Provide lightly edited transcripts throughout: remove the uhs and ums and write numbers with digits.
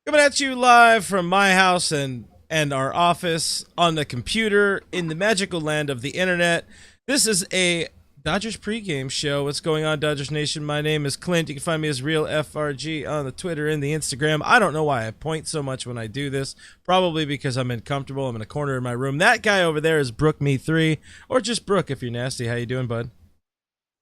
Coming at you live from my house and our office on the computer in the magical land of the internet. This is a Dodgers pregame show. What's going on, Dodgers Nation? My name is Clint. You can find me as Real FRG on the Twitter and the Instagram. I don't know why I point so much when I do this. Probably because I'm uncomfortable. I'm in a corner of my room. That guy over there is Brook Me 3, or just Brook if you're nasty. How you doing, bud?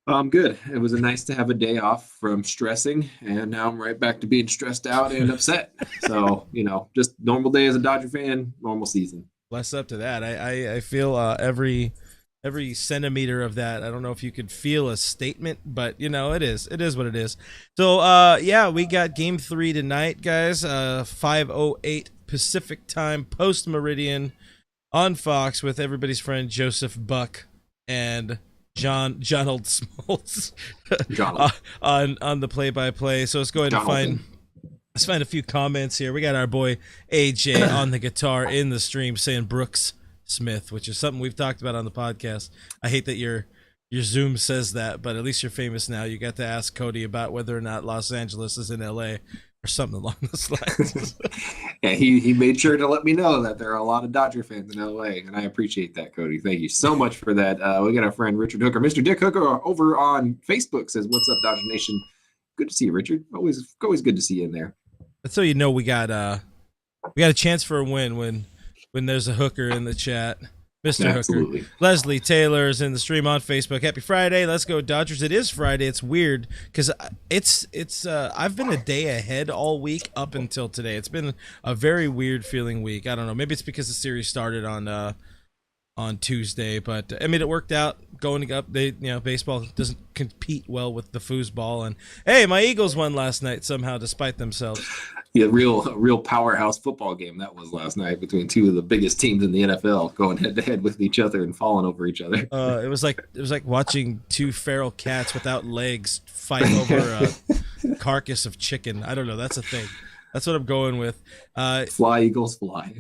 I'm good. It was nice to have a day off from stressing, and now I'm right back to being stressed out and upset. So, just normal day as a Dodger fan, normal season. Bless up to that. I feel every centimeter of that. I don't know if you could feel a statement, but it is what it is. So yeah, we got game 3 tonight, guys. 5:08 Pacific time, post meridian, on Fox with everybody's friend Joseph Buck and John Old Smoltz on the play-by-play. So let's go ahead and find a few comments here. We got our boy AJ on the guitar in the stream saying Brooks Smith, which is something we've talked about on the podcast. I hate that your Zoom says that, but at least you're famous now. You got to ask Cody about whether or not Los Angeles is in LA or something along those lines. Yeah, he made sure to let me know that there are a lot of Dodger fans in LA, and I appreciate that, Cody. Thank you so much for that. We got our friend Richard Hooker, Mr. Dick Hooker, over on Facebook says, "What's up, Dodger Nation? Good to see you, Richard. Always good to see you in there." That's so we got a chance for a win when there's a hooker in the chat. Mr. Absolutely. Hooker. Leslie Taylor is in the stream on Facebook. Happy Friday. Let's go Dodgers. It is Friday. It's weird because it's I've been a day ahead all week up until today. It's been a very weird feeling week. I don't know. Maybe it's because the series started on Tuesday, but I mean it worked out going up. Baseball doesn't compete well with the foosball, and hey, my Eagles won last night somehow despite themselves. Yeah, real powerhouse football game that was last night between two of the biggest teams in the NFL going head to head with each other and falling over each other. It was like watching two feral cats without legs fight over a carcass of chicken. I don't know. That's a thing. That's what I'm going with. Fly, Eagles, fly.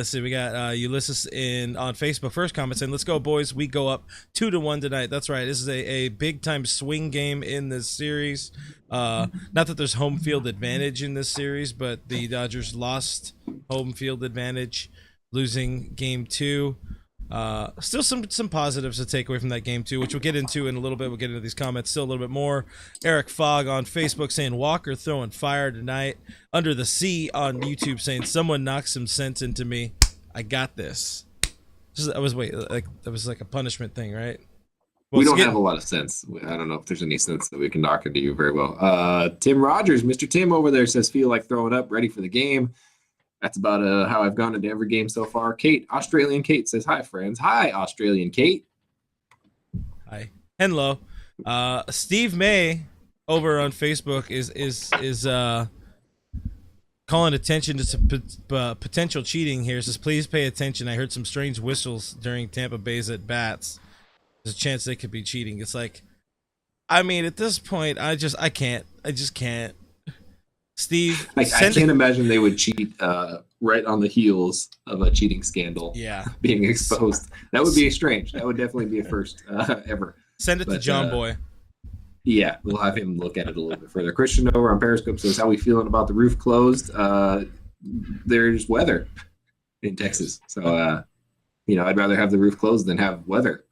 So we got Ulysses on Facebook. First comment saying, "Let's go, boys. We go up 2-1 tonight." That's right. This is a big time swing game in this series. Not that there's home field advantage in this series, but the Dodgers lost home field advantage, losing game 2. Still some positives to take away from that game 2, which we'll get into in a little bit. We'll get into these comments still a little bit more. Eric Fogg on Facebook saying Walker throwing fire tonight. Under the Sea on YouTube saying someone knocked some sense into me. I got this. That was like a punishment thing, right? Well, we don't have a lot of sense. I don't know if there's any sense that we can knock into you very well. Tim Rogers, Mr. Tim over there says feel like throwing up, ready for the game. That's about how I've gone into every game so far. Kate, Australian Kate says, "Hi, friends." Hi, Australian Kate. Hi. Hello. Steve May over on Facebook is calling attention to some potential cheating here. Says, "Please pay attention. I heard some strange whistles during Tampa Bay's at bats. There's a chance they could be cheating." It's like, I mean, at this point, I just can't. Steve, I can't imagine they would cheat right on the heels of a cheating scandal being exposed. That would be strange. That would definitely be a first ever. Send it to John Boy. Yeah, we'll have him look at it a little bit further. Christian over on Periscope says, "How we feeling about the roof closed?" There's weather in Texas. So, I'd rather have the roof closed than have weather.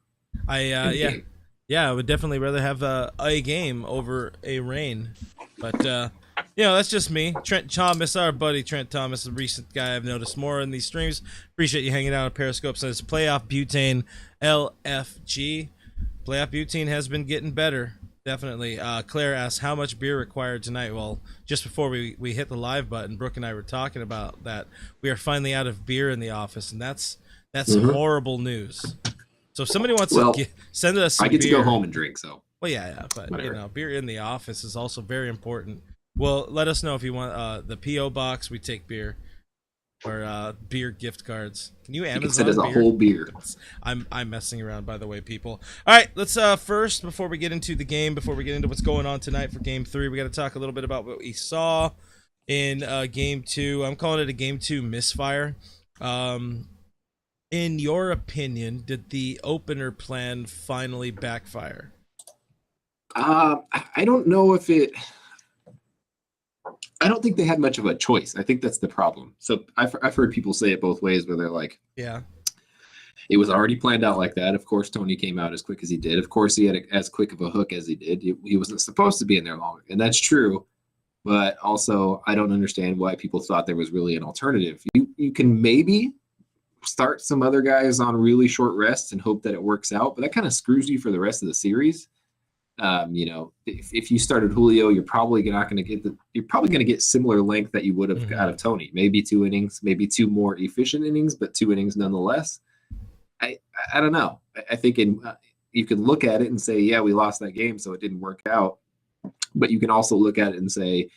I would definitely rather have a game over a rain. But that's just me. Trent Thomas, our buddy Trent Thomas, a recent guy I've noticed more in these streams. Appreciate you hanging out on Periscope. Says playoff butane LFG. Playoff butane has been getting better. Definitely. Claire asks, how much beer required tonight? Well, just before we hit the live button, Brooke and I were talking about that. We are finally out of beer in the office, and that's horrible news. So if somebody wants to send us some I get beer, to go home and drink, so. Well, yeah, but whatever. Beer in the office is also very important. Well, let us know if you want the P.O. box. We take beer or beer gift cards. Can you Amazon send us a whole beer? I'm messing around, by the way, people. All right, let's first, before we get into the game, before we get into what's going on tonight for Game 3, we got to talk a little bit about what we saw in Game 2. I'm calling it a Game 2 misfire. In your opinion, did the opener plan finally backfire? I don't know if it. I don't think they had much of a choice. I think that's the problem. So I've heard people say it both ways, where they're like, Yeah. it was already planned out like that. Of course, Tony came out as quick as he did. Of course, he had as quick of a hook as he did. He wasn't supposed to be in there long, and that's true. But also, I don't understand why people thought there was really an alternative. You can maybe start some other guys on really short rests and hope that it works out, but that kind of screws you for the rest of the series. If you started Julio, you're probably not going to get you're probably going to get similar length that you would have out of Tony. Maybe 2 innings, maybe 2 more efficient innings, but 2 innings nonetheless. I don't know. I think you could look at it and say, yeah, we lost that game, so it didn't work out. But you can also look at it and say,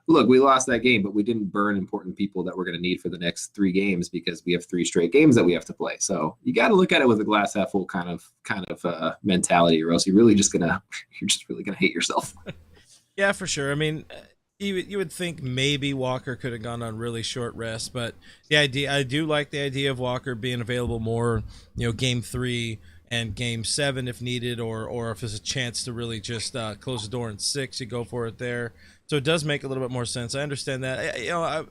look, we lost that game, but we didn't burn important people that we're going to need for the next 3 games because we have 3 straight games that we have to play. So you got to look at it with a glass half full kind of mentality, or else you're just really gonna hate yourself. Yeah, for sure. I mean, you would think maybe Walker could have gone on really short rest, but the idea, I do like the idea of Walker being available more, game 3 and game 7 if needed, or if there's a chance to really just close the door in 6, you go for it there. So it does make a little bit more sense. I understand that.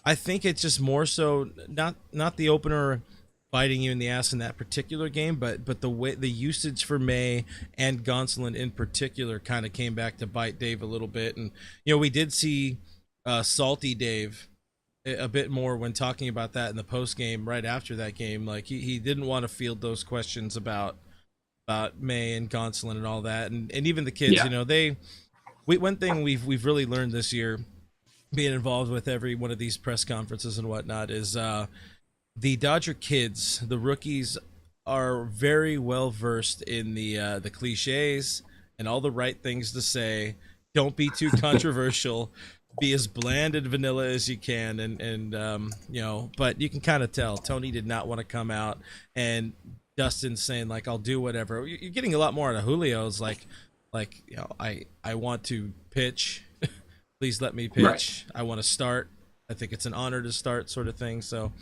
I think it's just more so not the opener biting you in the ass in that particular game, but the way the usage for May and Gonsolin in particular kind of came back to bite Dave a little bit. And we did see salty Dave a bit more when talking about that in the post game right after that game. Like he didn't want to field those questions about May and Gonsolin and all that, and even the kids. Yeah. One thing we've really learned this year, being involved with every one of these press conferences and whatnot, is the Dodger kids, the rookies, are very well versed in the cliches and all the right things to say. Don't be too controversial. Be as bland and vanilla as you can, and but you can kind of tell Tony did not want to come out, and Dustin's saying like, I'll do whatever. You're getting a lot more out of Julio's like I want to pitch. Please let me pitch. Right. I want to start. I think it's an honor to start, sort of thing. So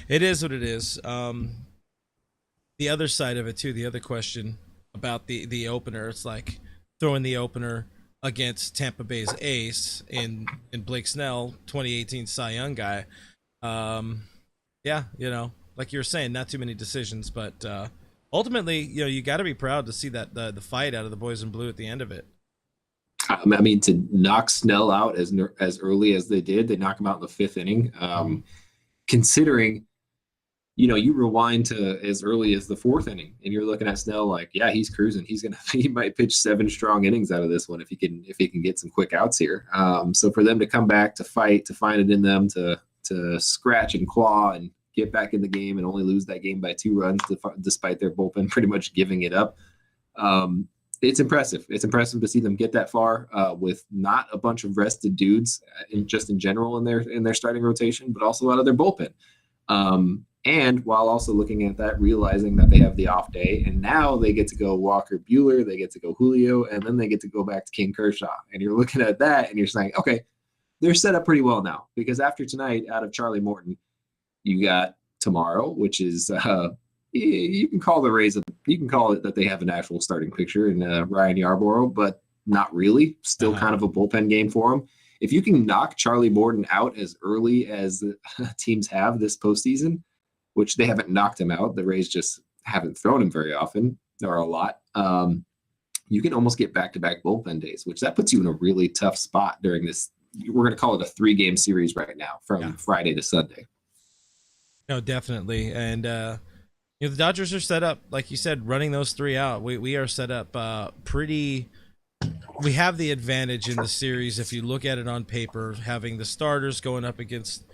it is what it is. The other side of it too, the other question about the opener, it's like throwing the opener against Tampa Bay's ace in Blake Snell, 2018 Cy Young guy. Yeah, like you were saying, not too many decisions, but ultimately, you got to be proud to see that the fight out of the boys in blue at the end of it. I mean, to knock Snell out as early as they did, they knock him out in the 5th inning. Considering, you rewind to as early as the 4th inning, and you're looking at Snell like, yeah, he's cruising. He might pitch 7 strong innings out of this one if he can get some quick outs here. So for them to come back, to fight, to find it in them, to scratch and claw and get back in the game and only lose that game by 2 runs, despite their bullpen pretty much giving it up. It's impressive. It's impressive to see them get that far with not a bunch of rested dudes, in general in their starting rotation, but also out of their bullpen. And while also looking at that, realizing that they have the off day, and now they get to go Walker Buehler, they get to go Julio, and then they get to go back to King Kershaw. And you're looking at that, and you're saying, okay, they're set up pretty well now, because after tonight, out of Charlie Morton, you got tomorrow, which is you can call the Rays. You can call it that they have an actual starting pitcher in Ryan Yarborough, but not really. Still kind of a bullpen game for them. If you can knock Charlie Morton out as early as teams have this postseason, which they haven't knocked him out, the Rays just haven't thrown him very often or a lot. You can almost get back-to-back bullpen days, which that puts you in a really tough spot during this. We're going to call it a 3-game series right now, from Friday to Sunday. No, definitely, and the Dodgers are set up, like you said, running those 3 out. We are set up pretty. We have the advantage in the series if you look at it on paper, having the starters going up against,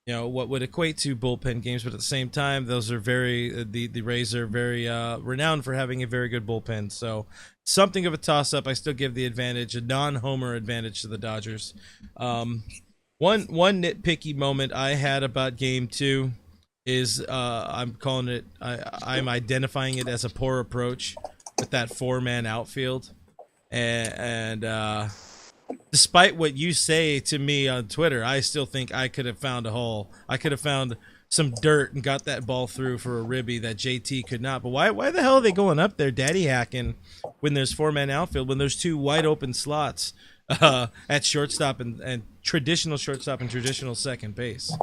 what would equate to bullpen games, but at the same time, those are very the Rays are very renowned for having a very good bullpen. So something of a toss-up. I still give the advantage, a non-homer advantage to the Dodgers. One nitpicky moment I had about Game 2 is I'm calling it. I'm identifying it as a poor approach with that 4-man outfield, and despite what you say to me on Twitter, I still think I could have found a hole. I could have found some dirt and got that ball through for a ribby that JT could not. But why the hell are they going up there daddy hacking when there's 4-man outfield, when there's 2 wide open slots? at shortstop and traditional shortstop and traditional second base.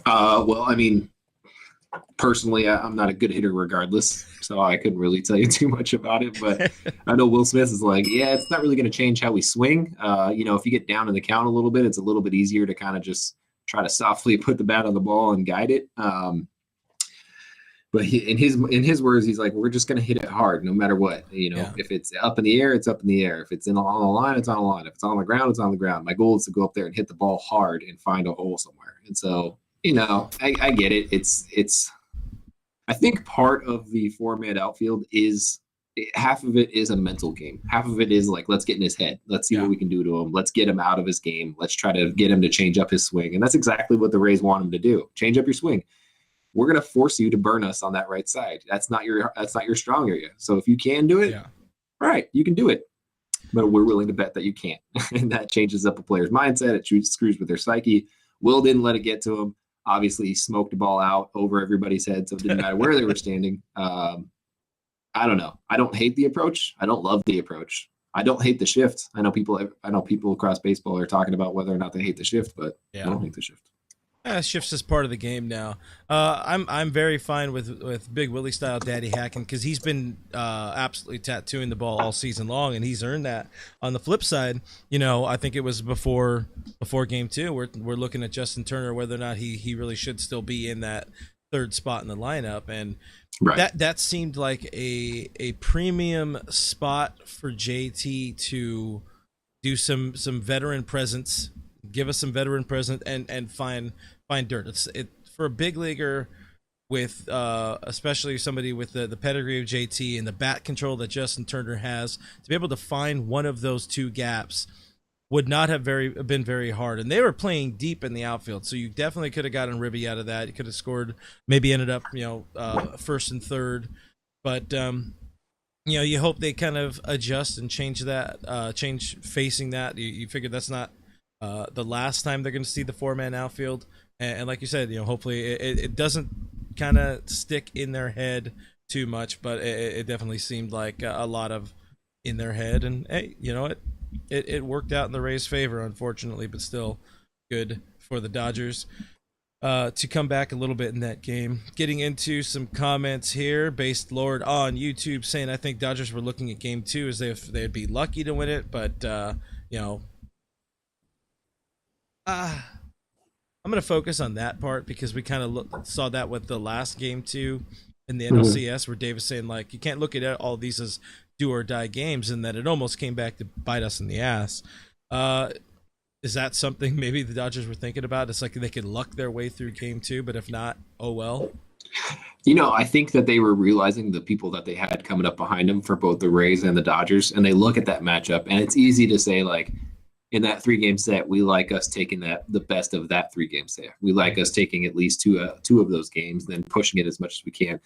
Well, I mean, personally, I'm not a good hitter regardless, so I couldn't really tell you too much about it. But I know Will Smith is like, yeah, it's not really going to change how we swing. If you get down in the count a little bit, it's a little bit easier to kind of just try to softly put the bat on the ball and guide it. But in his words, he's like, we're just going to hit it hard no matter what. If it's up in the air, it's up in the air. If it's on the line, it's on the line. If it's on the ground, it's on the ground. My goal is to go up there and hit the ball hard and find a hole somewhere. And so, I get it. It's. I think part of the four-man outfield is half of it is a mental game. Half of it is like, let's get in his head. Let's see what we can do to him. Let's get him out of his game. Let's try to get him to change up his swing. And that's exactly what the Rays want him to do. Change up your swing. We're going to force you to burn us on that right side. That's not your strong area. So if you can do it, all right, you can do it. But we're willing to bet that you can't. And that changes up a player's mindset. It screws with their psyche. Will didn't let it get to him. Obviously, he smoked the ball out over everybody's head, so it didn't matter where they were standing. I don't know. I don't hate the approach. I don't love the approach. I don't hate the shift. I know people across baseball are talking about whether or not they hate the shift, but I don't hate the shift. Shifts is part of the game now. I'm very fine with Big Willie style Daddy hacking because he's been absolutely tattooing the ball all season long, and he's earned that. On the flip side, I think it was before game 2. We're looking at Justin Turner, whether or not he really should still be in that third spot in the lineup, and that seemed like a premium spot for JT to do some veteran presence, give us some veteran presence, and find dirt. It's for a big leaguer with especially somebody with the pedigree of JT and the bat control that Justin Turner has, to be able to find one of those two gaps would not have been very hard. And they were playing deep in the outfield, so you definitely could have gotten Ribby out of that. You could have scored, maybe ended up first and third, but you hope they kind of adjust and change facing that. You figure that's not the last time they're going to see the four-man outfield. And like you said, hopefully it doesn't kind of stick in their head too much, but it definitely seemed like a lot of in their head. And hey, it worked out in the Rays' favor, unfortunately, but still good for the Dodgers to come back a little bit in that game. Getting into some comments here, Based Lord on YouTube saying, I think Dodgers were looking at game 2 as if they'd be lucky to win it, but I'm going to focus on that part because we kind of saw that with the last game too in the NLCS, where Dave was saying, like, you can't look at all these as do or die games, and that it almost came back to bite us in the ass. Is that something maybe the Dodgers were thinking about? It's like they could luck their way through game 2, but if not, oh well. I think that they were realizing the people that they had coming up behind them for both the Rays and the Dodgers, and they look at that matchup, and it's easy to say, like, in that 3-game set, we like us taking the best of that 3-game set. We like us taking at least two of those games, then pushing it as much as we can.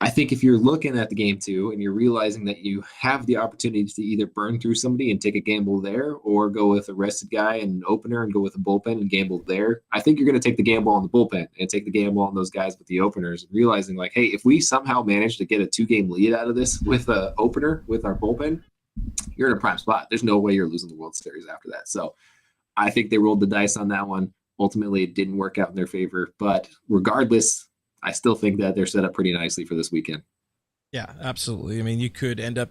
I think if you're looking at the game 2 and you're realizing that you have the opportunity to either burn through somebody and take a gamble there, or go with a rested guy and an opener and go with a bullpen and gamble there, I think you're going to take the gamble on the bullpen and take the gamble on those guys with the openers, realizing like, hey, if we somehow manage to get a 2-game lead out of this with an opener with our bullpen, you're in a prime spot. There's no way you're losing the World Series after that. So I think they rolled the dice on that one. Ultimately, it didn't work out in their favor. But regardless, I still think that they're set up pretty nicely for this weekend. Yeah, absolutely. I mean, you could end up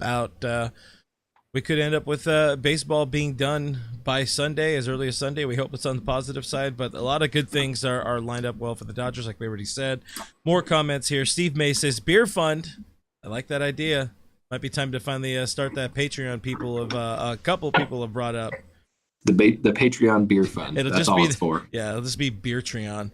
we could end up with baseball being done by Sunday, as early as Sunday. We hope it's on the positive side, but a lot of good things are lined up well for the Dodgers, like we already said. More comments here. Steve May says, beer fund. I like that idea. Might be time to finally start that Patreon. A couple people have brought up the Patreon beer fund. That's all it's for. Yeah, it'll just be Beertreon.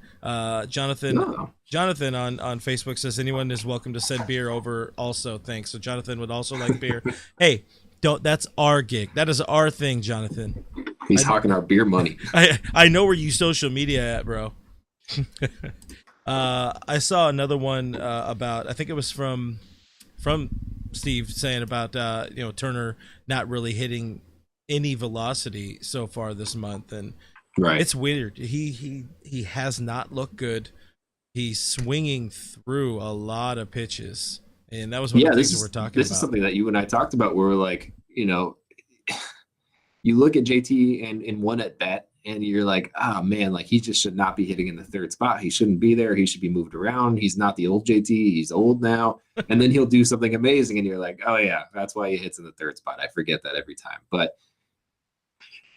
Jonathan on Facebook says anyone is welcome to send beer over. Also, thanks. So Jonathan would also like beer. Hey, don't. That's our gig. That is our thing, Jonathan. He's talking our beer money. I know where you social media at, bro. I saw another one about. I think it was from Steve saying about Turner not really hitting any velocity so far this month, and it's weird. He has not looked good. He's swinging through a lot of pitches, and that was one of the things that we're talking about. This is something that you and I talked about where we're like, you look at JT and in one at bat, and you're like, oh man, like he just should not be hitting in the third spot. He shouldn't be there. He should be moved around. He's not the old JT. He's old now. And then he'll do something amazing, and you're like, oh yeah, that's why he hits in the third spot. I forget that every time. But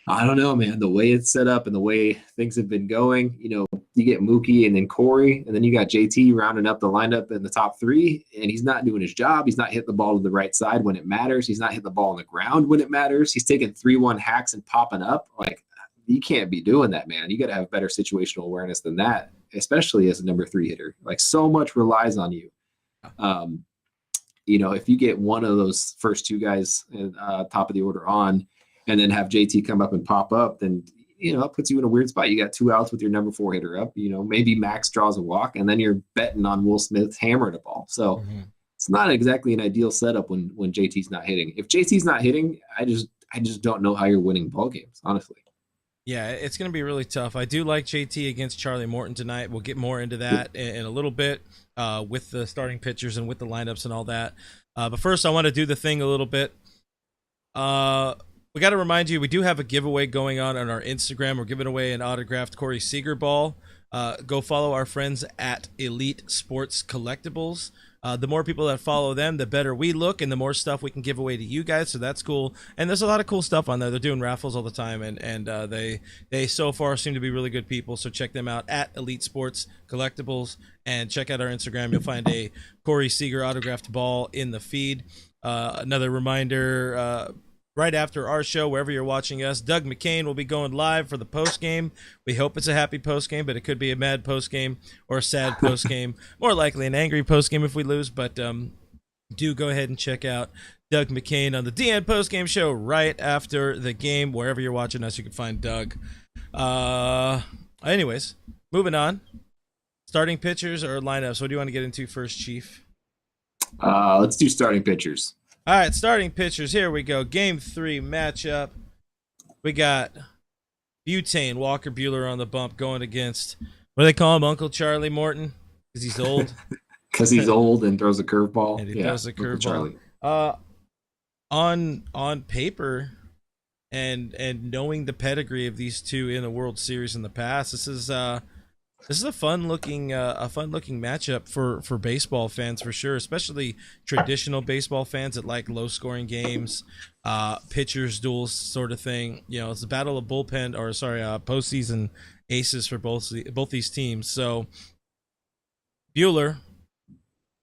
I don't know, man. The way it's set up and the way things have been going, you get Mookie and then Corey, and then you got JT rounding up the lineup in the top three, and he's not doing his job. He's not hitting the ball to the right side when it matters. He's not hitting the ball on the ground when it matters. He's taking 3-1 hacks and popping up. Like, you can't be doing that, man. You got to have better situational awareness than that, especially as a number 3 hitter. Like, so much relies on you. If you get one of those first two guys top of the order on, and then have JT come up and pop up, then it puts you in a weird spot. You got 2 outs with your number 4 hitter up. Maybe Max draws a walk, and then you're betting on Will Smith hammering a ball. So it's not exactly an ideal setup when JT's not hitting. If JT's not hitting, I just don't know how you're winning ball games, honestly. Yeah, it's going to be really tough. I do like JT against Charlie Morton tonight. We'll get more into that in a little bit with the starting pitchers and with the lineups and all that. But first, I want to do the thing a little bit. We got to remind you, we do have a giveaway going on our Instagram. We're giving away an autographed Corey Seager ball. Go follow our friends at Elite Sports Collectibles. The more people that follow them, the better we look and the more stuff we can give away to you guys. So that's cool. And there's a lot of cool stuff on there. They're doing raffles all the time, and they so far seem to be really good people. So check them out at Elite Sports Collectibles and check out our Instagram. You'll find a Corey Seager autographed ball in the feed. Another reminder, right after our show, wherever you're watching us, Doug McCain will be going live for the postgame. We hope it's a happy postgame, but it could be a mad postgame or a sad postgame. More likely an angry postgame if we lose, but do go ahead and check out Doug McCain on the DN postgame show right after the game. Wherever you're watching us, you can find Doug. Anyways, moving on. Starting pitchers or lineups? What do you want to get into first, Chief? Let's do starting pitchers. All right, starting pitchers. Here we go. Game 3 matchup. We got Butane, Walker Buehler on the bump going against, what do they call him, Uncle Charlie Morton? Because he's old. Because he's old and throws a curveball. And he throws a curveball. On paper, and knowing the pedigree of these two in the World Series in the past, this is a fun looking matchup for baseball fans for sure, especially traditional baseball fans that like low scoring games, pitchers duels sort of thing. It's a battle of postseason aces for both these teams. So Buehler,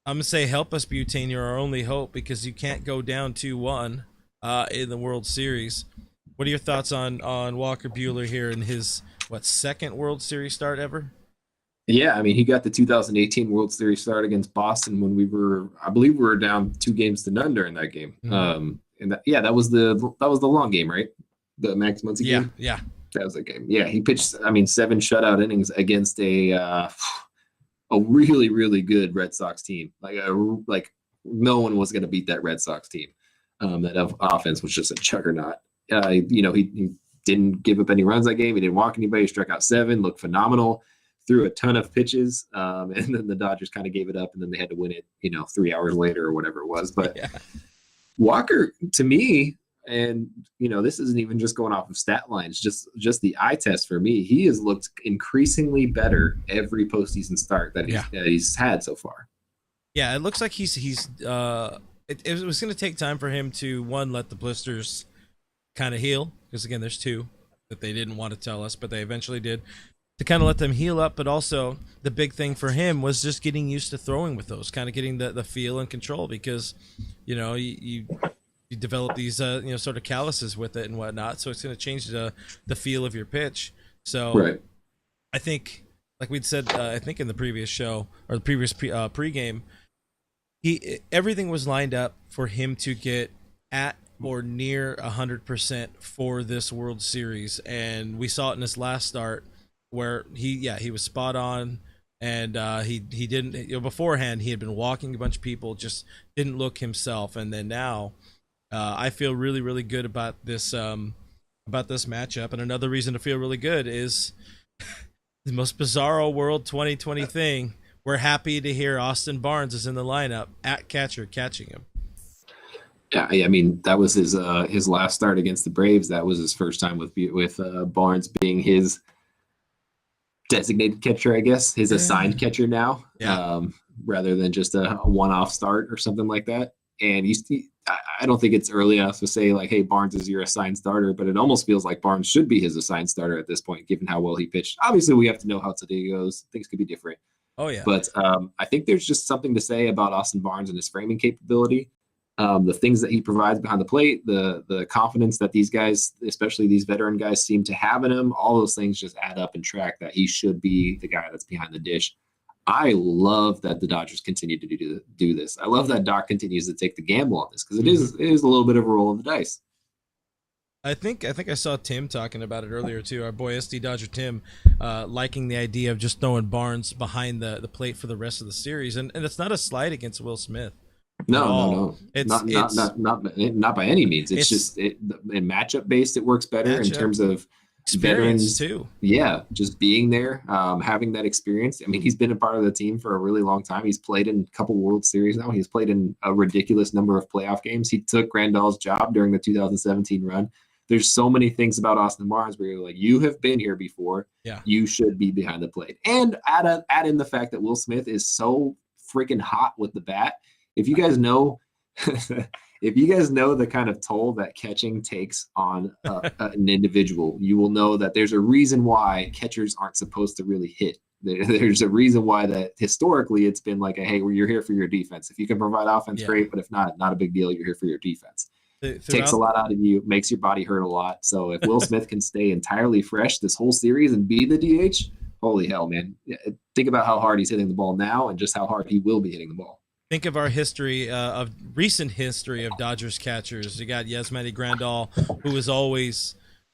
I'm gonna say help us, Butane. You're our only hope because you can't go down 2-1 in the World Series. What are your thoughts on Walker Buehler here in his second World Series start ever? Yeah, I mean, he got the 2018 World Series start against Boston when I believe we were down 2-0 during that game. And that was the long game, right? The Max Muncy game. Yeah, that was the game. Yeah, he pitched, 7 shutout innings against a really, really good Red Sox team. Like no one was going to beat that Red Sox team. That offense was just a juggernaut. He didn't give up any runs that game. He didn't walk anybody. He struck out 7. Looked phenomenal. Threw a ton of pitches, and then the Dodgers kind of gave it up, and then they had to win it, 3 hours later or whatever it was. But yeah. Walker, to me, and this isn't even just going off of stat lines, just the eye test for me. He has looked increasingly better every postseason start that he's had so far. Yeah, it looks like he's. It was going to take time for him to let the blisters kind of heal, because again, there's 2 that they didn't want to tell us, but they eventually did. To kind of let them heal up, but also the big thing for him was just getting used to throwing with those, kind of getting the feel and control, because you develop these sort of calluses with it and whatnot, so it's going to change the feel of your pitch. So right. I think, like we'd said, I think in the previous show or the previous pregame, everything was lined up for him to get at or near 100% for this World Series, and we saw it in his last start, where he was spot on, and he didn't, beforehand he had been walking a bunch of people, just didn't look himself, and then now I feel really, really good about this matchup. And another reason to feel really good is the most bizarro World 2020 thing. We're happy to hear Austin Barnes is in the lineup at catcher, catching him. Yeah, I mean that was his last start against the Braves. That was his first time with Barnes being his designated catcher, I guess, his assigned catcher now, Yeah. rather than just a one-off start or something like that. And I don't think it's early enough to say like, hey, Barnes is your assigned starter, but it almost feels like Barnes should be his assigned starter at this point, given how well he pitched. Obviously, we have to know how today goes. Things could be different. Oh yeah. But I think there's just something to say about Austin Barnes and his framing capability. The things that he provides behind the plate, the confidence that these guys, especially these veteran guys, seem to have in him, all those things just add up and track that he should be the guy that's behind the dish. I love that the Dodgers continue to do this. I love that Doc continues to take the gamble on this because it is a little bit of a roll of the dice. I think I saw Tim talking about it earlier too. Our boy SD Dodger Tim, liking the idea of just throwing Barnes behind the plate for the rest of the series, and it's not a slight against Will Smith. No. It's Not by any means. It's just in matchup based, it works better in terms of experience veterans too. Yeah, just being there, having that experience. I mean, he's been a part of the team for a really long time. He's played in a couple World Series now. He's played in a ridiculous number of playoff games. He took Grandal's job during the 2017 run. There's so many things about Austin Barnes where you're like, you have been here before. Yeah, you should be behind the plate. And add in the fact that Will Smith is so freaking hot with the bat. If you guys know, if you guys know the kind of toll that catching takes on an individual, you will know that there's a reason why catchers aren't supposed to really hit. There's a reason why that historically it's been like, hey, you're here for your defense. If you can provide offense, great. But if not, not a big deal. You're here for your defense. Takes a lot out of you, makes your body hurt a lot. So if Will Smith can stay entirely fresh this whole series and be the DH, holy hell, man. Think about how hard he's hitting the ball now and just how hard he will be hitting the ball. Think of our recent history of Dodgers catchers. You got Yasmani Grandal, who was always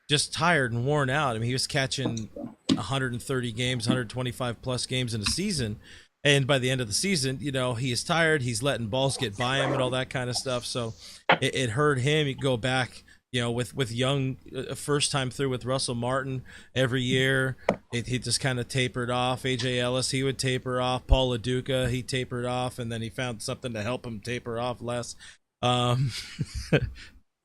just tired and worn out. I mean, he was catching 130 games, 125 plus games in a season. And by the end of the season, he is tired. He's letting balls get by him and all that kind of stuff. So it hurt him. You go back, with young, first time through with Russell Morton every year, he just kind of tapered off. AJ Ellis, he would taper off. Paul LaDuca, he tapered off, and then he found something to help him taper off less.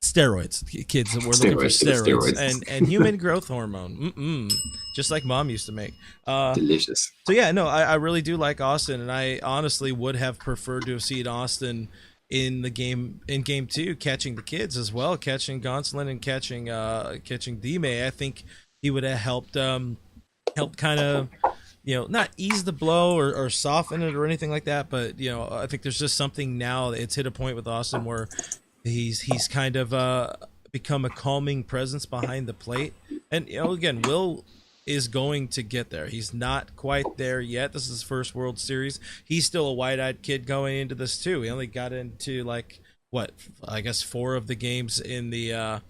Steroids, kids that were looking for steroids. And human growth hormone, just like mom used to make. Delicious. So yeah, no, I really do like Austin, and I honestly would have preferred to have seen Austin in game 2, catching the kids as well, catching Gonsolin and catching D-May. I think he would have helped kind of, not ease the blow or soften it or anything like that, but I think there's just something now. It's hit a point with Austin where he's kind of become a calming presence behind the plate, and again, Will is going to get there. He's not quite there yet. This is his first World Series. He's still a wide-eyed kid going into this too. He only got into I guess 4 of the games in the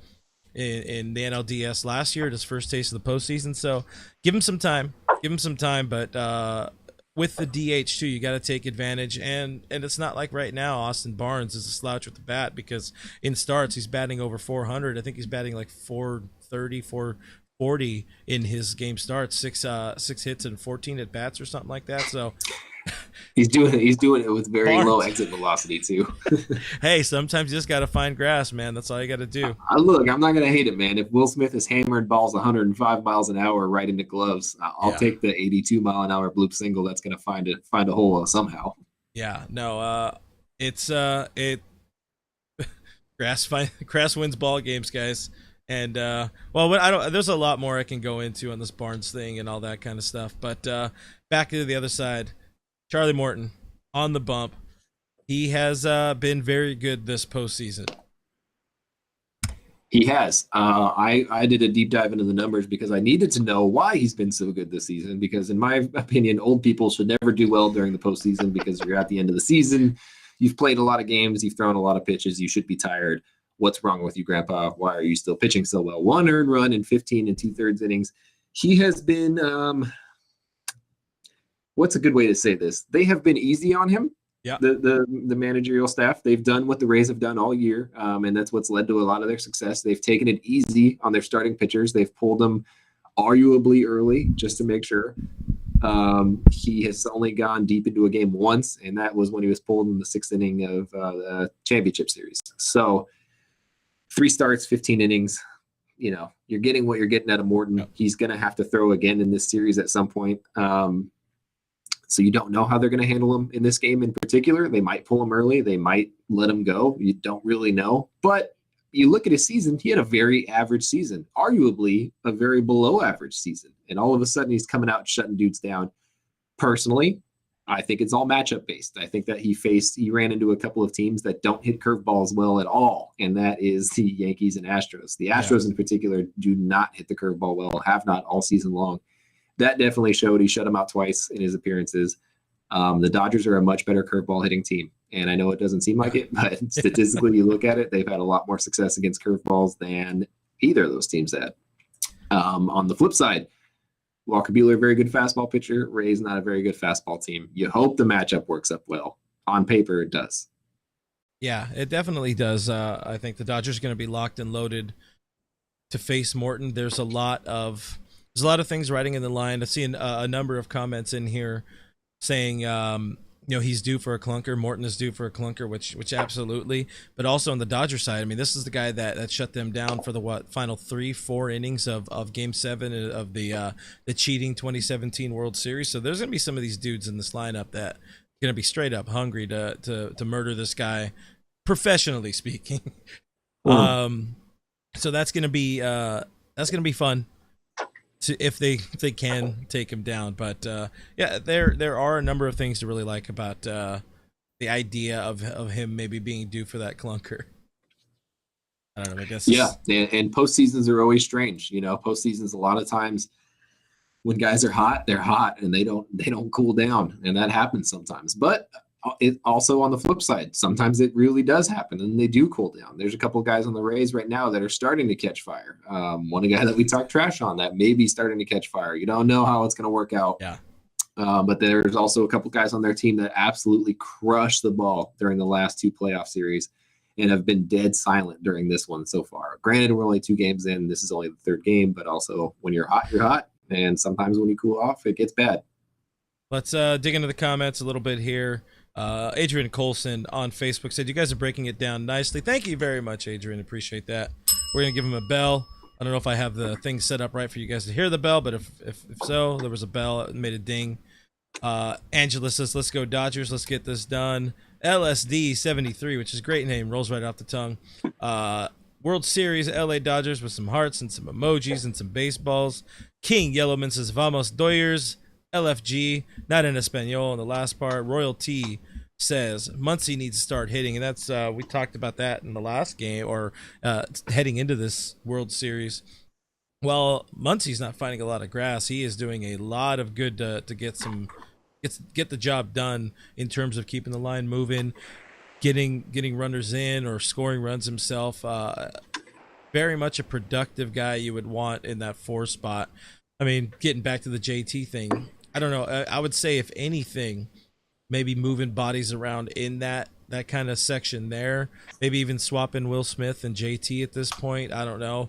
in the NLDS last year, his first taste of the postseason. So give him some time. But with the DH too, you got to take advantage. And it's not like right now Austin Barnes is a slouch with the bat, because in starts he's batting over 400. I think he's batting like 430, 440 in his game starts, 6 hits and 14 at bats or something like that. So he's doing it with very low exit velocity too. Hey, sometimes you just got to find grass, man. That's all you got to do. Look, I'm not going to hate it, man. If Will Smith is hammering balls 105 miles an hour right into gloves, I'll take the 82 mile an hour bloop single. That's going to find a hole somehow. Yeah, no, grass wins ball games, guys. And there's a lot more I can go into on this Barnes thing and all that kind of stuff. But back to the other side, Charlie Morton on the bump. He has been very good this postseason. He has. I did a deep dive into the numbers because I needed to know why he's been so good this season. Because in my opinion, old people should never do well during the postseason because you're at the end of the season. You've played a lot of games. You've thrown a lot of pitches. You should be tired. What's wrong with you, Grandpa? Why are you still pitching so well? 1 earned run in 15 2/3 innings. He has been, what's a good way to say this? They have been easy on him. Yeah. The managerial staff, they've done what the Rays have done all year, and that's what's led to a lot of their success. They've taken it easy on their starting pitchers. They've pulled them arguably early just to make sure. He has only gone deep into a game once, and that was when he was pulled in the 6th inning of the championship series. So 3 starts, 15 innings. You're getting what you're getting out of Morton. Yep. He's going to have to throw again in this series at some point. So you don't know how they're going to handle him in this game in particular. They might pull him early. They might let him go. You don't really know. But you look at his season, he had a very average season, arguably a very below average season. And all of a sudden he's coming out and shutting dudes down. Personally, I think it's all matchup based. I think that he ran into a couple of teams that don't hit curveballs well at all. And that is the Yankees and Astros. The Astros in particular do not hit the curveball well, have not all season long. That definitely showed. He shut him out twice in his appearances. The Dodgers are a much better curveball hitting team. And I know it doesn't seem like it, but statistically, you look at it, they've had a lot more success against curveballs than either of those teams had. On the flip side, Walker Buehler, very good fastball pitcher. Ray's not a very good fastball team. You hope the matchup works up well. On paper, it does. Yeah, it definitely does. I think the Dodgers are going to be locked and loaded to face Morton. There's a lot of things riding in the line. I've seen a number of comments in here saying, he's due for a clunker. Morton is due for a clunker, which absolutely. But also on the Dodger side, I mean, this is the guy that shut them down for the final 3-4 innings of Game 7 of the cheating 2017 World Series. So there's gonna be some of these dudes in this lineup that are gonna be straight up hungry to murder this guy, professionally speaking. So that's gonna be fun. If they can take him down, but there are a number of things to really like about the idea of him maybe being due for that clunker. I don't know. I guess and postseasons are always strange. Postseasons a lot of times when guys are hot, they're hot and they don't cool down, and that happens sometimes. But it also on the flip side, sometimes it really does happen and they do cool down. There's a couple of guys on the Rays right now that are starting to catch fire. One guy that we talked trash on that may be starting to catch fire. You don't know how it's going to work out. Yeah. But there's also a couple guys on their team that absolutely crushed the ball during the last 2 playoff series and have been dead silent during this one so far. Granted, we're only 2 games in. This is only the 3rd game, but also when you're hot, you're hot. And sometimes when you cool off, it gets bad. Let's dig into the comments a little bit here. Adrian Colson on Facebook said, "You guys are breaking it down nicely." Thank you very much, Adrian. Appreciate that. We're going to give him a bell. I don't know if I have the thing set up right for you guys to hear the bell, but if so, there was a bell. It made a ding. Angela says, "Let's go Dodgers. Let's get this done." LSD73, which is a great name, rolls right off the tongue. World Series, LA Dodgers with some hearts and some emojis and some baseballs. King Yellowman says, "Vamos Doyers." LFG, not in Espanol in the last part. Royal T says Muncy needs to start hitting, and that's we talked about that in the last game or heading into this World Series. Well, Muncy's not finding a lot of grass. He is doing a lot of good to get the job done in terms of keeping the line moving, getting runners in or scoring runs himself. Very much a productive guy you would want in that 4 spot. I mean, getting back to the JT thing, I don't know. I would say, if anything, maybe moving bodies around in that kind of section there. Maybe even swapping Will Smith and JT at this point. I don't know.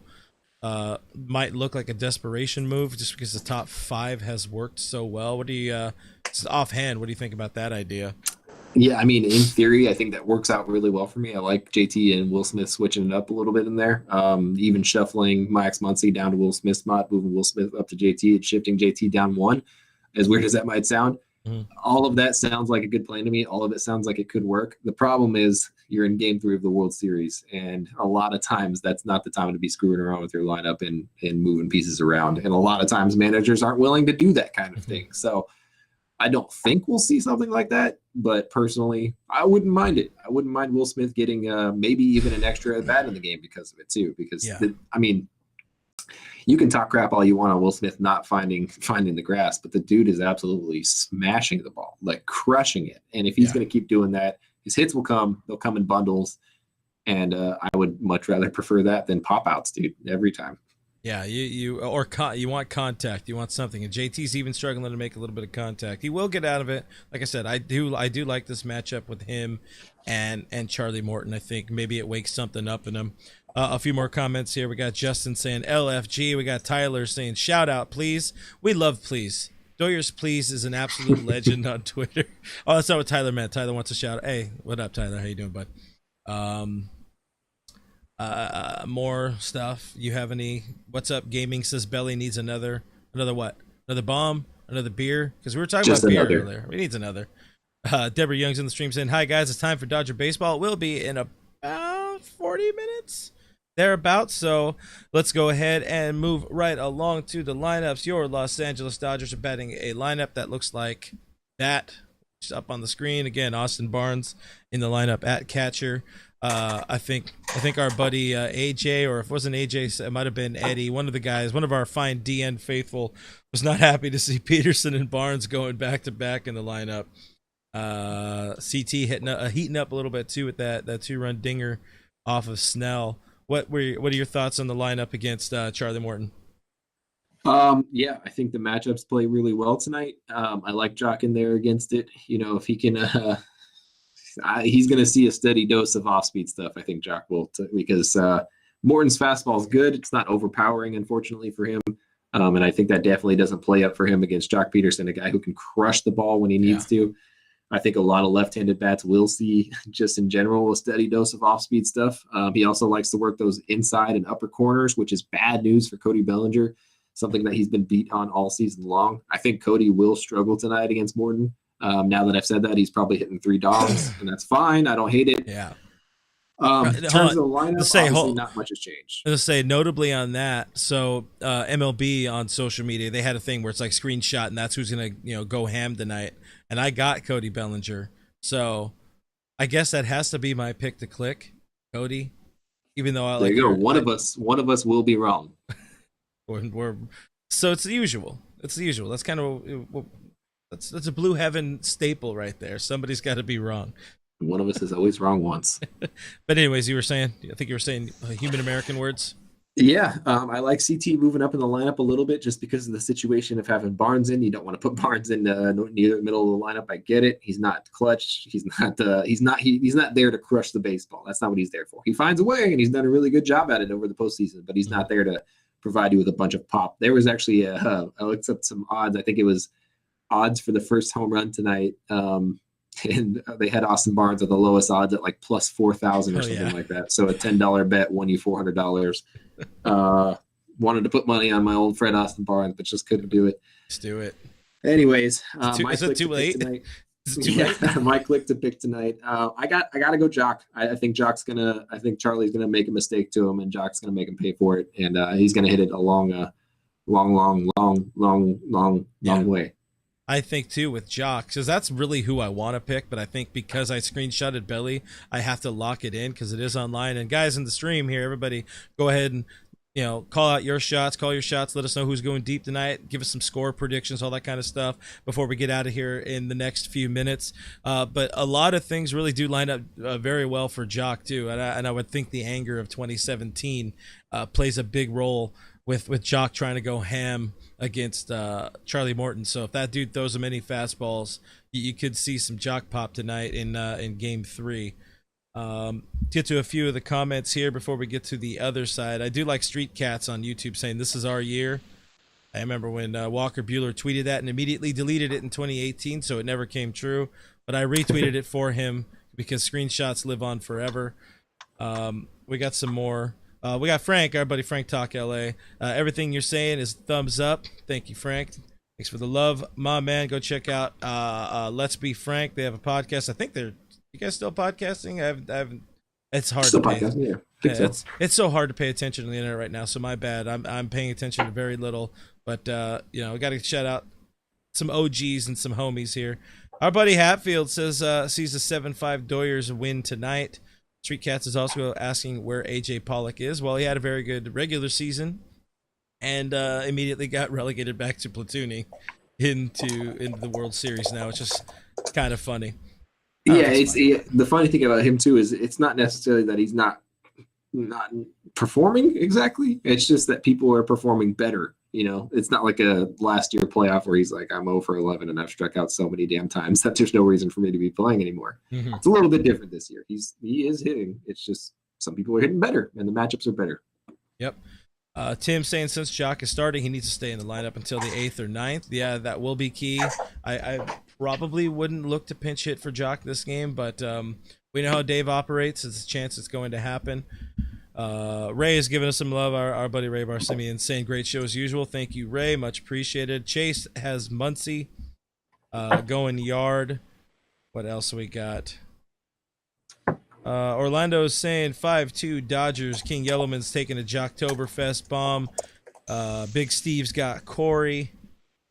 Might look like a desperation move just because the top 5 has worked so well. What do you, just offhand, what do you think about that idea? Yeah, I mean, in theory, I think that works out really well for me. I like JT and Will Smith switching it up a little bit in there. Even shuffling Max Muncy down to Will Smith's spot, moving Will Smith up to JT, and shifting JT down 1. As weird as that might sound, all of that sounds like a good plan to me. All of it sounds like it could work. The problem is you're in Game 3 of the World Series, and a lot of times that's not the time to be screwing around with your lineup and moving pieces around. And a lot of times managers aren't willing to do that kind of thing. So I don't think we'll see something like that, but personally, I wouldn't mind it. I wouldn't mind Will Smith getting maybe even an extra at bat in the game because of it too. Because I mean, you can talk crap all you want on Will Smith not finding the grass, but the dude is absolutely smashing the ball, like crushing it. And if he's going to keep doing that, his hits will come. They'll come in bundles, and I would much rather prefer that than pop outs, dude. Every time. Yeah, you want contact, you want something, and JT's even struggling to make a little bit of contact. He will get out of it. Like I said, I do like this matchup with him and Charlie Morton. I think maybe it wakes something up in him. A few more comments here. We got Justin saying LFG. We got Tyler saying shout out, please. We love please. Doyers Please is an absolute legend on Twitter. Oh, that's not what Tyler meant. Tyler wants a shout out. Hey, what up, Tyler? How you doing, bud? More stuff. You have any? What's up? Gaming says Belly needs another what? Another bomb? Another beer? Because we were talking Just about beer another. earlier. We needs another. Deborah Young's in the stream saying, "Hi guys, it's time for Dodger baseball. It will be in about 40 minutes." Thereabouts. So let's go ahead and move right along to the lineups. Your Los Angeles Dodgers are batting a lineup that looks like that. It's up on the screen again. Austin Barnes in the lineup at catcher. I think our buddy AJ, or if it wasn't AJ, it might have been Eddie. One of the guys, one of our fine DN faithful, was not happy to see Peterson and Barnes going back to back in the lineup. CT heating up a little bit too with that 2-run dinger off of Snell. What are your thoughts on the lineup against Charlie Morton? Yeah, I think the matchups play really well tonight. I like Jock in there against it. If he can, he's going to see a steady dose of off-speed stuff. I think Jock will, because Morton's fastball is good. It's not overpowering, unfortunately, for him. And I think that definitely doesn't play up for him against Jock Peterson, a guy who can crush the ball when he needs to. I think a lot of left-handed bats will see, just in general, a steady dose of off-speed stuff. He also likes to work those inside and upper corners, which is bad news for Cody Bellinger, something that he's been beat on all season long. I think Cody will struggle tonight against Morton. Now that I've said that, he's probably hitting 3 dogs, and that's fine. I don't hate it. Yeah. In terms of the lineup, obviously not much has changed. Let's say notably on that, so MLB on social media, they had a thing where it's like screenshot, and that's who's gonna go ham tonight. And I got Cody Bellinger, so I guess that has to be my pick to click, Cody. Even though There you go. One of us will be wrong. So it's the usual. It's the usual. That's kind of that's a Blue Heaven staple right there. Somebody's got to be wrong. One of us is always wrong once. But anyways, I think you were saying human American words. Yeah, I like CT moving up in the lineup a little bit just because of the situation of having Barnes in. You don't want to put Barnes in near the middle of the lineup. I get it. He's not clutch. He's not there to crush the baseball. That's not what he's there for. He finds a way, and he's done a really good job at it over the postseason. But he's not there to provide you with a bunch of pop. There was actually I looked up some odds. I think it was odds for the first home run tonight. And they had Austin Barnes at the lowest odds at like plus 4,000 or something like that. So a $10 bet won you $400. Wanted to put money on my old friend Austin Barnes, but just couldn't do it. Let's do it. Anyways, is it too late? My click to pick tonight. I gotta go Jock. I think Charlie's gonna make a mistake to him, and Jock's gonna make him pay for it, and he's gonna hit it a long way. I think too with Jock, because that's really who I want to pick, but I think because I screenshotted Belly, I have to lock it in because it is online. And guys in the stream here, everybody go ahead and call out your shots, call your shots, let us know who's going deep tonight, give us some score predictions, all that kind of stuff before we get out of here in the next few minutes. But a lot of things really do line up very well for Jock too, and I would think the anger of 2017 plays a big role with Jock trying to go ham against Charlie Morton. So if that dude throws him any fastballs, you could see some Jock pop tonight in Game 3. Get to a few of the comments here before we get to the other side. I do like Street Cats on YouTube saying this is our year. I remember when Walker Buehler tweeted that and immediately deleted it in 2018, so it never came true. But I retweeted it for him because screenshots live on forever. We got some more. We got Frank, our buddy Frank Talk LA. Everything you're saying is thumbs up. Thank you, Frank. Thanks for the love, my man. Go check out Let's Be Frank. They have a podcast. I think you guys still podcasting? I haven't. It's hard still to pay. Yeah, it's so hard to pay attention to the internet right now. So my bad. I'm paying attention to very little. But we got to shout out some OGs and some homies here. Our buddy Hatfield says sees a 7-5 Doyers win tonight. Street Cats is also asking where AJ Pollock is. Well, he had a very good regular season and immediately got relegated back to platooning into the World Series now. It's just kind of funny. The funny thing about him too is it's not necessarily that he's not performing exactly. It's just that people are performing better. It's not like a last year playoff where he's like, I'm 0 for 11 and I've struck out so many damn times that there's no reason for me to be playing anymore. Mm-hmm. It's a little bit different this year. He is hitting. It's just some people are hitting better and the matchups are better. Yep. Tim saying since Jock is starting, he needs to stay in the lineup until the 8th or 9th. Yeah, that will be key. I probably wouldn't look to pinch hit for Jock this game, but we know how Dave operates. It's a chance it's going to happen. Ray is giving us some love. Our buddy Ray Barsimian saying great show as usual. Thank you, Ray. Much appreciated. Chase has Muncie going yard. What else we got? Orlando's saying 5-2 Dodgers. King Yellowman's taking a Jocktoberfest bomb. Big Steve's got Corey.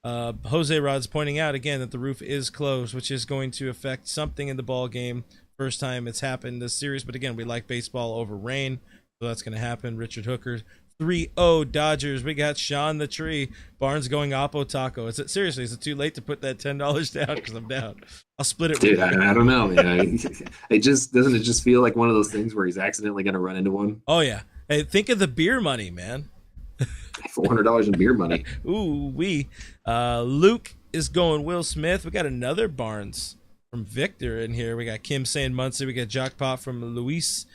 Jose Rod's pointing out again that the roof is closed, which is going to affect something in the ball game. First time it's happened this series, but again, we like baseball over rain, so that's going to happen. Richard Hooker, 3-0 Dodgers. We got Sean the Tree. Barnes going Oppo Taco. Is it seriously? Is it too late to put that $10 down? Because I'm down. I'll split it. Dude, I don't know. Man. It just feel like one of those things where he's accidentally going to run into one. Oh yeah. Hey, think of the beer money, man. $400 in beer money. Ooh, Luke is going Will Smith. We got another Barnes from Victor in here. We got Kim saying Muncie. We got Jockpot from Luis.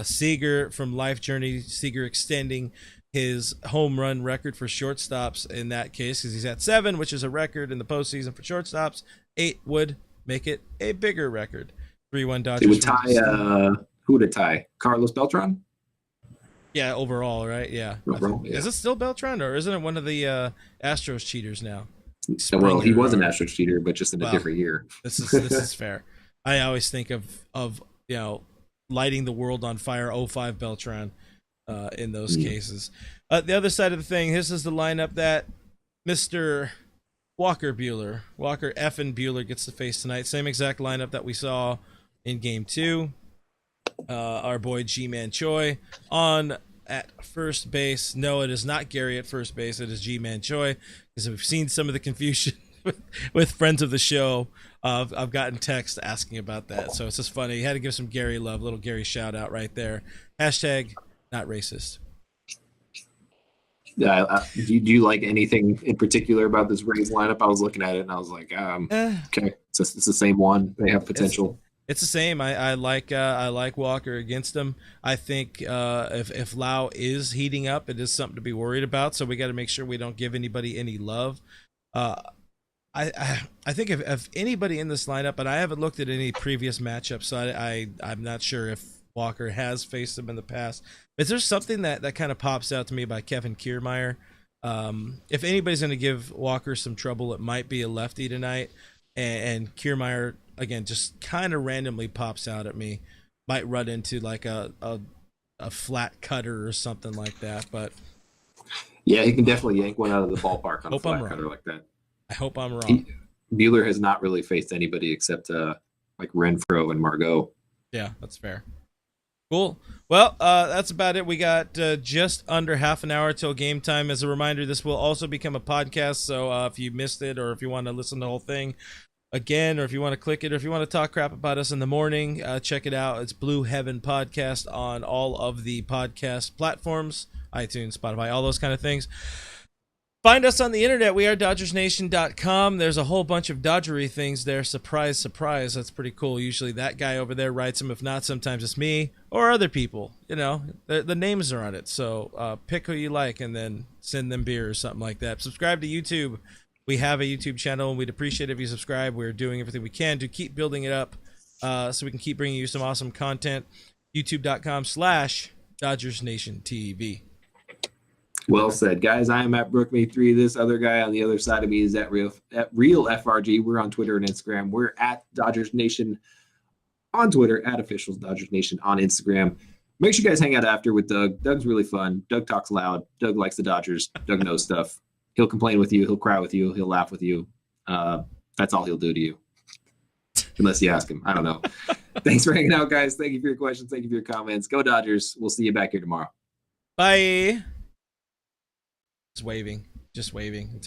Seager from Life Journey. Seager extending his home run record for shortstops in that case because he's at 7, which is a record in the postseason for shortstops. 8 would make it a bigger record. 3-1 Dodgers. It would tie. Who would it tie? Carlos Beltran? Yeah, overall, right? Yeah. Overall, yeah. Is it still Beltran, or isn't it one of the Astros cheaters now? Well, he was an Astros cheater, but just in a different year. This is fair. I always think of lighting the world on fire. 05 Beltran in those cases. The other side of the thing. This is the lineup that Mr. Walker effing Buehler gets to face tonight. Same exact lineup that we saw in Game 2. Our boy G-Man Choi on at first base. No, it is not Gary at first base. It is G-Man Choi, because we've seen some of the confusion with friends of the show. I've gotten texts asking about that, so it's just funny. You had to give some Gary love, little Gary shout out right there. Hashtag not racist. Do you like anything in particular about this Rays lineup? I was looking at it and I was like, okay, it's the same one. They have potential. It's the same. I like Walker against him. I think if Lau is heating up, it is something to be worried about. So we got to make sure we don't give anybody any love. I think if anybody in this lineup, and I haven't looked at any previous matchups, so I'm not sure if Walker has faced him in the past. Is there something that kind of pops out to me by Kevin Kiermaier? If anybody's going to give Walker some trouble, it might be a lefty tonight. And Kiermaier, again, just kind of randomly pops out at me. Might run into like a flat cutter or something like that. But yeah, he can definitely yank one out of the ballpark on a flat cutter like that. I hope I'm wrong. Buehler has not really faced anybody except like Renfroe and Margot. Yeah, that's fair. Cool. Well, that's about it. We got just under half an hour till game time. As a reminder, this will also become a podcast. So if you missed it, or if you want to listen to the whole thing again, or if you want to click it, or if you want to talk crap about us in the morning, check it out. It's Blue Heaven Podcast on all of the podcast platforms, iTunes, Spotify, all those kind of things. Find us on the internet. We are DodgersNation.com. There's a whole bunch of Dodgery things there. Surprise, surprise. That's pretty cool. Usually that guy over there writes them. If not, sometimes it's me or other people. You know, the names are on it. So pick who you like and then send them beer or something like that. Subscribe to YouTube. We have a YouTube channel, and we'd appreciate it if you subscribe. We're doing everything we can to keep building it up so we can keep bringing you some awesome content. YouTube.com/DodgersNationTV. Well said, guys. I am at BrookMe3. This other guy on the other side of me is at Real FRG. We're on Twitter and Instagram. We're at Dodgers Nation on Twitter, at Officials Dodgers Nation on Instagram. Make sure you guys hang out after with Doug. Doug's really fun. Doug talks loud. Doug likes the Dodgers. Doug knows stuff. He'll complain with you. He'll cry with you. He'll laugh with you. That's all he'll do to you. Unless you ask him. I don't know. Thanks for hanging out, guys. Thank you for your questions. Thank you for your comments. Go Dodgers. We'll see you back here tomorrow. Bye. Just waving.